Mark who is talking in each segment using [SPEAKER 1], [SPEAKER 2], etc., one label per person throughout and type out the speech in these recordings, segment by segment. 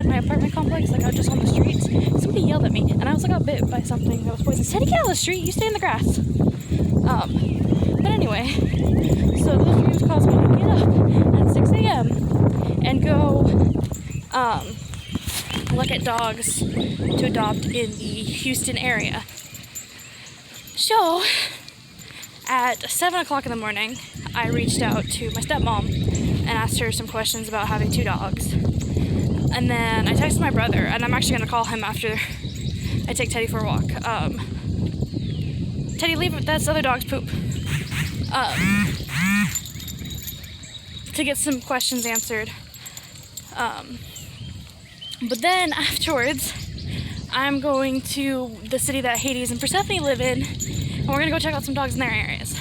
[SPEAKER 1] my apartment complex, like out just on the streets, somebody yelled at me, and I was like got bit by something that was poisonous. Teddy, get out of the street, you stay in the grass. But anyway, so those dreams caused me to get up at 6 a.m. and go look at dogs to adopt in the Houston area. So at 7 o'clock in the morning, I reached out to my stepmom and asked her some questions about having 2 dogs. And then I texted my brother, and I'm actually going to call him after I take Teddy for a walk. Teddy, leave that's other dog's poop. To get some questions answered. But then afterwards, I'm going to the city that Hades and Persephone live in, and we're gonna go check out some dogs in their areas.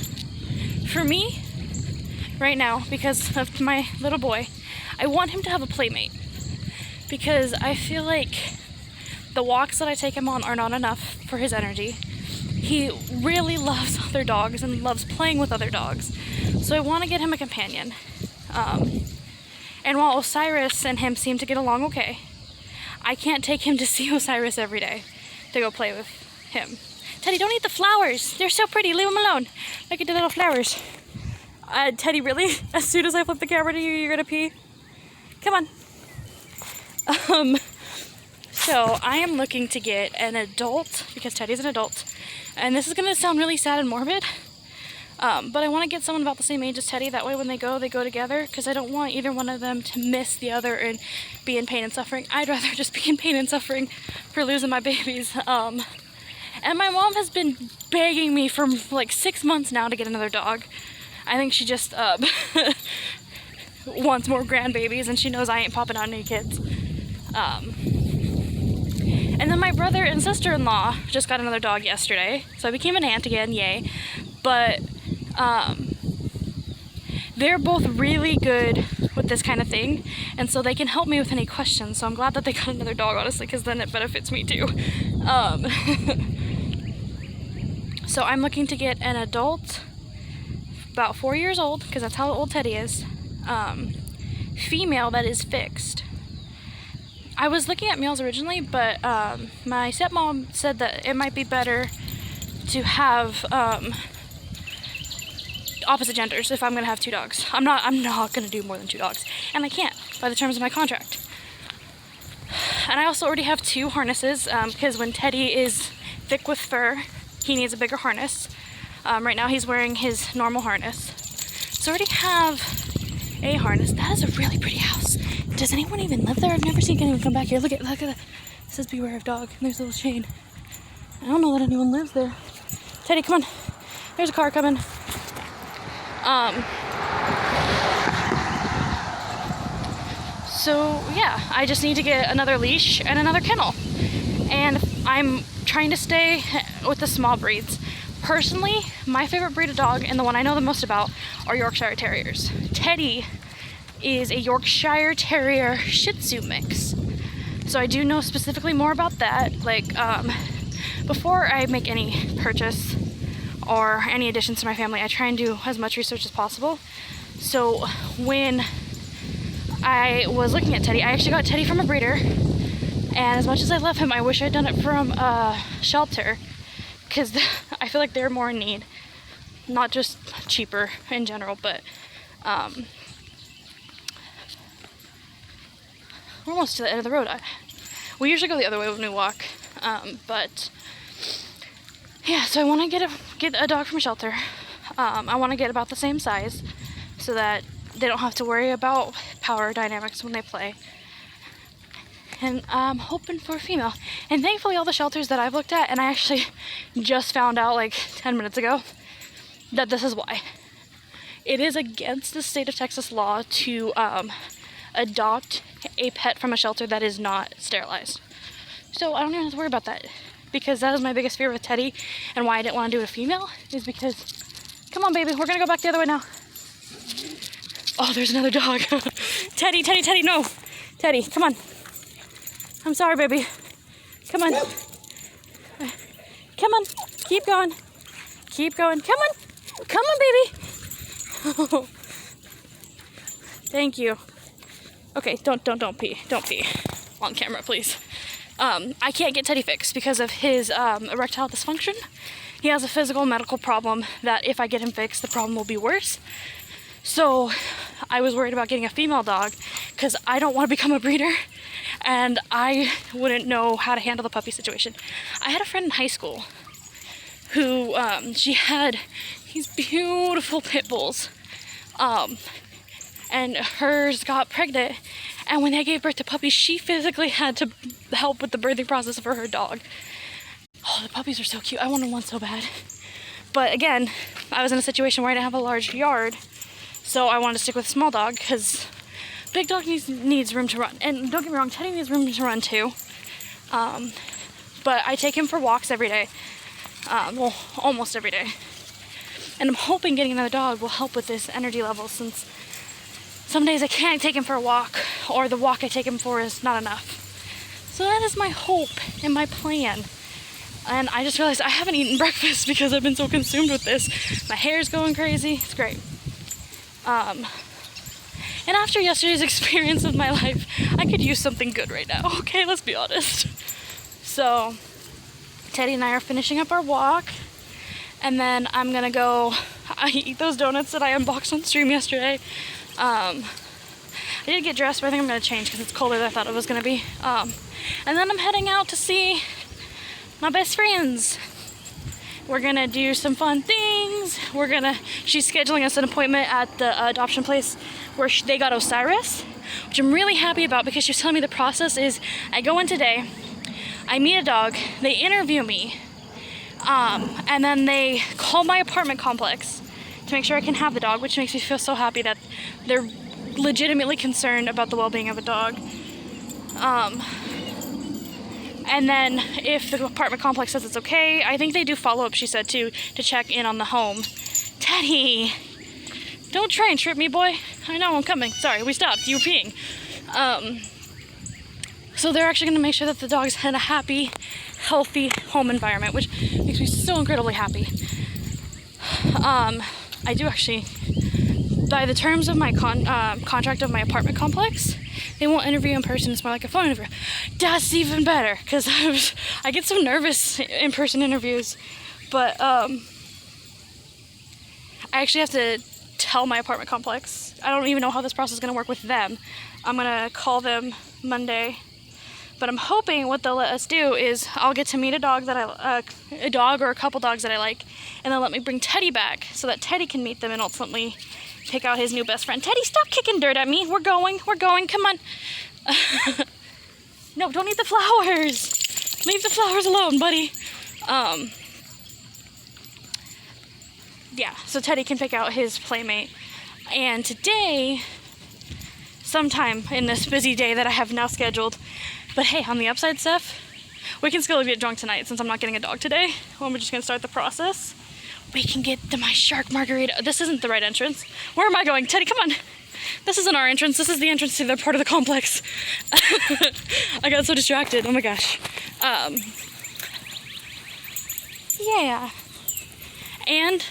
[SPEAKER 1] For me, right now, because of my little boy, I want him to have a playmate, because I feel like the walks that I take him on are not enough for his energy. He really loves other dogs and loves playing with other dogs, so I want to get him a companion. And while Osiris and him seem to get along okay, I can't take him to see Osiris every day to go play with him. Teddy, don't eat the flowers. They're so pretty. Leave them alone. Look at the little flowers. Teddy, really? As soon as I flip the camera to you, you're gonna pee? Come on. So I am looking to get an adult, because Teddy's an adult. And this is gonna sound really sad and morbid. But I want to get someone about the same age as Teddy. That way when they go together, because I don't want either one of them to miss the other and be in pain and suffering. I'd rather just be in pain and suffering for losing my babies. And my mom has been begging me for like 6 months now to get another dog. I think she just wants more grandbabies, and she knows I ain't popping out any kids. And then my brother and sister-in-law just got another dog yesterday, so I became an aunt again, yay. But they're both really good with this kind of thing, and so they can help me with any questions. So I'm glad that they got another dog, honestly, because then it benefits me too. So I'm looking to get an adult, about 4 years old, because that's how old Teddy is, female that is fixed. I was looking at males originally, but my stepmom said that it might be better to have opposite genders if I'm gonna have 2 dogs. I'm not gonna do more than 2 dogs, and I can't by the terms of my contract. And I also already have 2 harnesses, because when Teddy is thick with fur, he needs a bigger harness. Right now he's wearing his normal harness. So I already have a harness. That is a really pretty house. Does anyone even live there? I've never seen anyone come back here. Look at that. It says beware of dog, and there's a little chain. I don't know that anyone lives there. Teddy, come on. There's a car coming. So yeah, I just need to get another leash and another kennel. And I'm trying to stay with the small breeds. Personally, my favorite breed of dog, and the one I know the most about, are Yorkshire Terriers. Teddy is a Yorkshire Terrier Shih Tzu mix. So I do know specifically more about that. Like, before I make any purchase or any additions to my family, I try and do as much research as possible. So when I was looking at Teddy, I actually got Teddy from a breeder, and as much as I love him, I wish I'd done it from a shelter, because I feel like they're more in need. Not just cheaper in general, but we're almost to the end of the road. We usually go the other way when we walk, but yeah, so I want to get a dog from a shelter. I want to get about the same size so that they don't have to worry about power dynamics when they play. And I'm hoping for a female. And thankfully all the shelters that I've looked at, and I actually just found out like 10 minutes ago that this is why. It is against the state of Texas law to adopt a pet from a shelter that is not sterilized. So I don't even have to worry about that, because that is my biggest fear with Teddy, and why I didn't want to do a female is because, come on baby, we're gonna go back the other way now. Oh, there's another dog. Teddy, no. Teddy, come on. I'm sorry, baby. Come on. Come on, keep going. Keep going, come on. Come on, baby. Thank you. Okay, don't pee, don't pee. on camera, please. I can't get Teddy fixed because of his erectile dysfunction. He has a physical medical problem that if I get him fixed, the problem will be worse. So I was worried about getting a female dog because I don't want to become a breeder and I wouldn't know how to handle the puppy situation. I had a friend in high school who, she had these beautiful pit bulls, and hers got pregnant, and when they gave birth to puppies, she physically had to help with the birthing process for her dog. Oh, the puppies are so cute. I wanted one so bad. But again, I was in a situation where I didn't have a large yard, so I wanted to stick with a small dog because big dog needs room to run. And don't get me wrong, Teddy needs room to run too. But I take him for walks every day. Well, almost every day. And I'm hoping getting another dog will help with this energy level, since some days I can't take him for a walk, or the walk I take him for is not enough. So that is my hope and my plan. And I just realized I haven't eaten breakfast because I've been so consumed with this. My hair's going crazy. It's great. And after yesterday's experience of my life, I could use something good right now. Okay, let's be honest. So Teddy and I are finishing up our walk, and then I'm gonna go eat those donuts that I unboxed on stream yesterday. I did get dressed, but I think I'm gonna change because it's colder than I thought it was gonna be. And then I'm heading out to see my best friends. We're gonna do some fun things. She's scheduling us an appointment at the adoption place where they got Osiris, which I'm really happy about because she was telling me the process is I go in today, I meet a dog, they interview me, and then they call my apartment complex to make sure I can have the dog, which makes me feel so happy that they're legitimately concerned about the well-being of a dog. And then if the apartment complex says it's okay, I think they do follow-up, she said too, to check in on the home. Teddy, don't try and trip me, boy. I know, I'm coming. Sorry, we stopped. You were peeing. So they're actually gonna make sure that the dog's in a happy, healthy home environment, which makes me so incredibly happy. I do actually, by the terms of my contract of my apartment complex, they won't interview in person. It's more like a phone interview. That's even better, because I get so nervous in person interviews. But I actually have to tell my apartment complex. I don't even know how this process is going to work with them. I'm going to call them Monday. But I'm hoping what they'll let us do is I'll get to meet a dog a dog or a couple dogs that I like, and they'll let me bring Teddy back so that Teddy can meet them and ultimately pick out his new best friend. Teddy, stop kicking dirt at me. We're going, come on. No, don't eat the flowers. Leave the flowers alone, buddy. Yeah, so Teddy can pick out his playmate. And today, sometime in this busy day that I have now scheduled, but hey, on the upside, Steph, we can still get drunk tonight since I'm not getting a dog today. Well, we're just gonna start the process. We can get my shark margarita. This isn't the right entrance. Where am I going? Teddy, come on. This isn't our entrance. This is the entrance to their part of the complex. I got so distracted. Oh my gosh. Yeah. And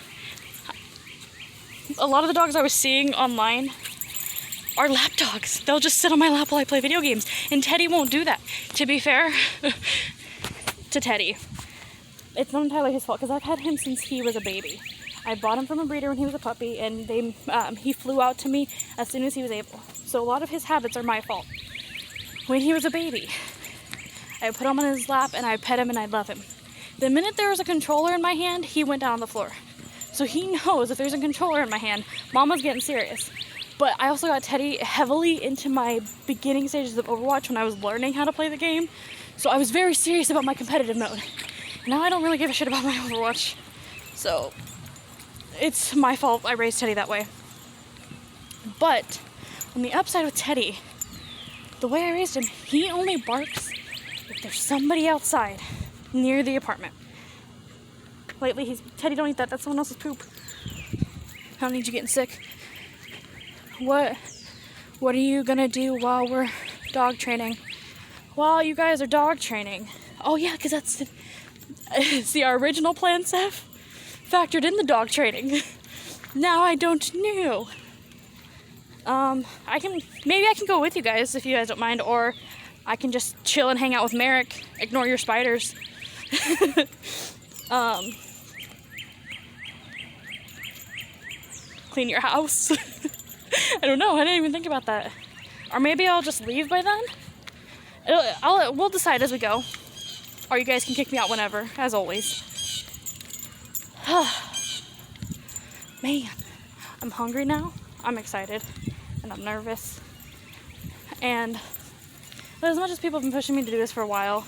[SPEAKER 1] a lot of the dogs I was seeing online are lap dogs. They'll just sit on my lap while I play video games. And Teddy won't do that. To be fair to Teddy, it's not entirely his fault because I've had him since he was a baby. I bought him from a breeder when he was a puppy, and he flew out to me as soon as he was able. So a lot of his habits are my fault. When he was a baby, I put him on his lap and I pet him and I love him. The minute there was a controller in my hand, he went down on the floor. So he knows if there's a controller in my hand, Mama's getting serious. But I also got Teddy heavily into my beginning stages of Overwatch when I was learning how to play the game. So I was very serious about my competitive mode. Now I don't really give a shit about my Overwatch. So it's my fault I raised Teddy that way. But on the upside with Teddy, the way I raised him, he only barks if there's somebody outside near the apartment. Lately, Teddy, don't eat that. That's someone else's poop. I don't need you getting sick. What are you gonna do while we're dog training? While you guys are dog training. Oh yeah, because that's see, our original plan, Seth, factored in the dog training. Now I don't know. Maybe I can go with you guys if you guys don't mind, or I can just chill and hang out with Merrick, ignore your spiders. Clean your house. I don't know, I didn't even think about that. Or maybe I'll just leave by then. We'll decide as we go. Or you guys can kick me out whenever, as always. Man, I'm hungry now. I'm excited. And I'm nervous. And as much as people have been pushing me to do this for a while,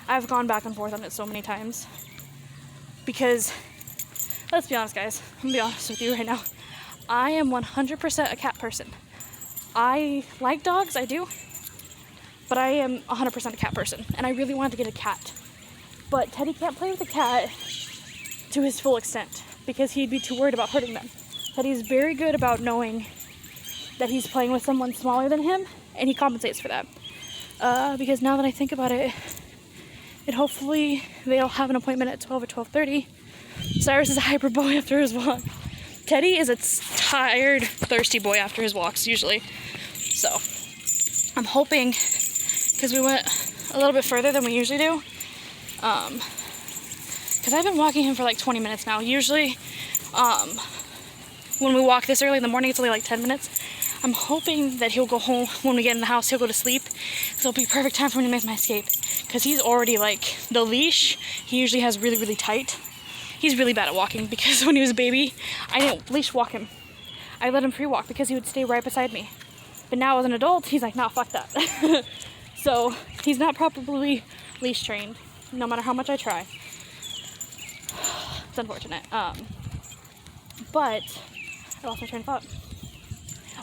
[SPEAKER 1] I've gone back and forth on it so many times. Because, let's be honest, guys. I'm gonna be honest with you right now. I am 100% a cat person. I like dogs, I do. But I am 100% a cat person. And I really wanted to get a cat. But Teddy can't play with a cat to his full extent because he'd be too worried about hurting them. Teddy's very good about knowing that he's playing with someone smaller than him, and he compensates for that. Because now that I think about it, hopefully they'll have an appointment at 12 or 12:30. Cyrus is a hyper boy after his walk. Teddy is a tired, thirsty boy after his walks, usually. So, I'm hoping, because we went a little bit further than we usually do, because I've been walking him for like 20 minutes now. Usually, when we walk this early in the morning, it's only like 10 minutes. I'm hoping that he'll go home when we get in the house, he'll go to sleep. So it'll be perfect time for me to make my escape. Because he's already like, the leash, he usually has really, really tight. He's really bad at walking because when he was a baby, I didn't leash walk him. I let him free walk because he would stay right beside me. But now as an adult, he's like, nah, fuck that. So he's not properly leash trained, no matter how much I try. It's unfortunate. But I lost my train of thought.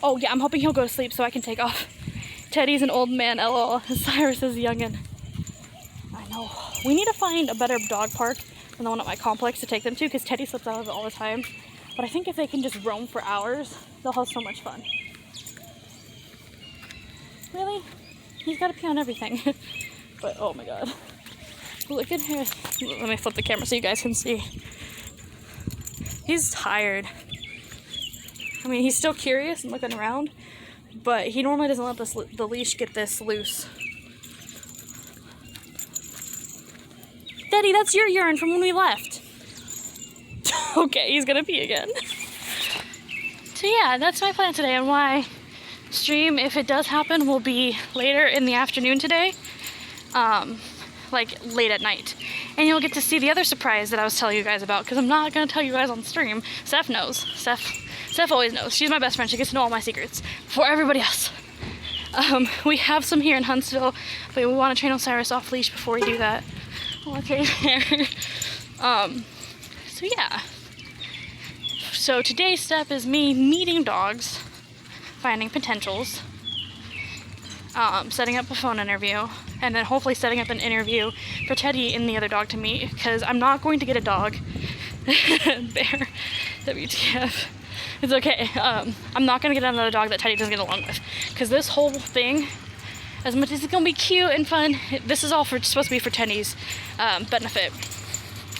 [SPEAKER 1] Oh yeah, I'm hoping he'll go to sleep so I can take off. Teddy's an old man, lol. Cyrus is a youngin'. I know. We need to find a better dog park than the one at my complex to take them to, because Teddy slips out of it all the time. But I think if they can just roam for hours, they'll have so much fun. Really? He's got to pee on everything. But oh my god. Look at him. Let me flip the camera so you guys can see. He's tired. I mean, he's still curious and looking around, but he normally doesn't let the leash get this loose. Daddy, that's your urine from when we left. Okay, he's gonna pee again. So yeah, that's my plan today, and why stream, if it does happen, will be later in the afternoon today. Like late at night. And you'll get to see the other surprise that I was telling you guys about, because I'm not gonna tell you guys on stream. Steph knows. Steph always knows. She's my best friend. She gets to know all my secrets before everybody else. We have some here in Huntsville, but we want to train Osiris off leash before we do that. Okay, there. So yeah. So today's step is me meeting dogs, finding potentials, setting up a phone interview, and then hopefully setting up an interview for Teddy and the other dog to meet, because I'm not going to get a dog. Bear. WTF. It's okay. I'm not going to get another dog that Teddy doesn't get along with, because this whole thing, as much as it's going to be cute and fun, this is all supposed to be for Teddy's benefit.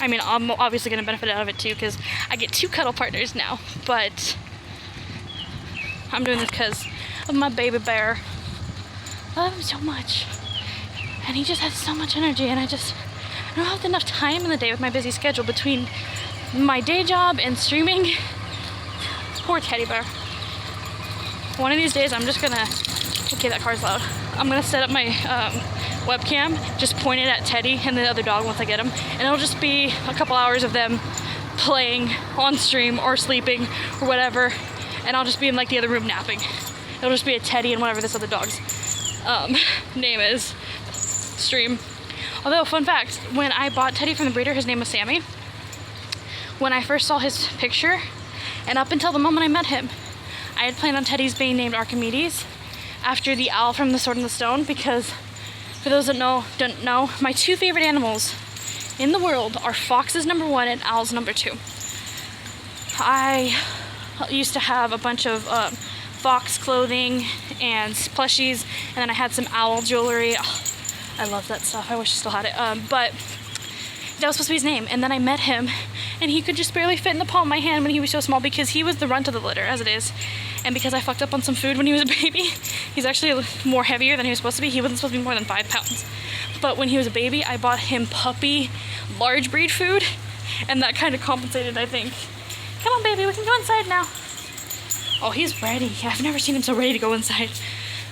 [SPEAKER 1] I mean, I'm obviously going to benefit out of it too, because I get 2 cuddle partners now, but I'm doing this because of my baby bear. I love him so much, and he just has so much energy, and I don't have enough time in the day with my busy schedule between my day job and streaming. Poor teddy bear. One of these days I'm just gonna, okay, that car's loud. I'm gonna set up my webcam, just point it at Teddy and the other dog once I get him, and it'll just be a couple hours of them playing on stream or sleeping or whatever, and I'll just be in like the other room napping. It'll just be a Teddy and whatever this other dog's name is stream. Although, fun fact, when I bought Teddy from the breeder, his name was Sammy. When I first saw his picture, and up until the moment I met him, I had planned on Teddy's being named Archimedes, after the owl from The Sword in the Stone, because for those that don't know, my 2 favorite animals in the world are foxes #1 and owls #2. I used to have a bunch of fox clothing and plushies, and then I had some owl jewelry. Oh, I love that stuff. I wish I still had it. But That was supposed to be his name. And then I met him, and he could just barely fit in the palm of my hand when he was so small because he was the runt of the litter, as it is. And because I fucked up on some food when he was a baby, he's actually more heavier than he was supposed to be. He wasn't supposed to be more than 5 pounds. But when he was a baby, I bought him puppy large breed food, and that kind of compensated, I think. Come on, baby, we can go inside now. Oh, he's ready. I've never seen him so ready to go inside.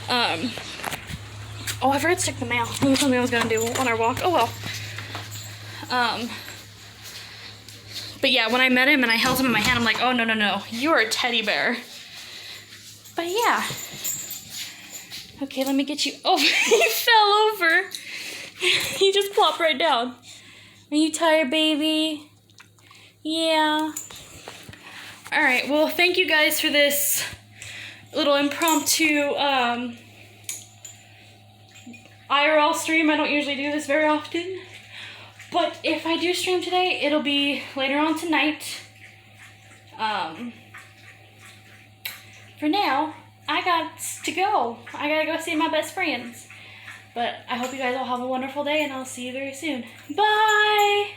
[SPEAKER 1] Oh, I forgot to check the mail. That was something I was gonna do on our walk. Oh well. But yeah, when I met him and I held him in my hand, I'm like, oh no, no, no, you're a teddy bear. But yeah. Okay, let me get you. Oh, he fell over. He just plopped right down. Are you tired, baby? Yeah. All right, well, thank you guys for this little impromptu IRL stream. I don't usually do this very often, but if I do stream today, it'll be later on tonight. For now, I got to go. I gotta go see my best friends. But I hope you guys all have a wonderful day, and I'll see you very soon. Bye!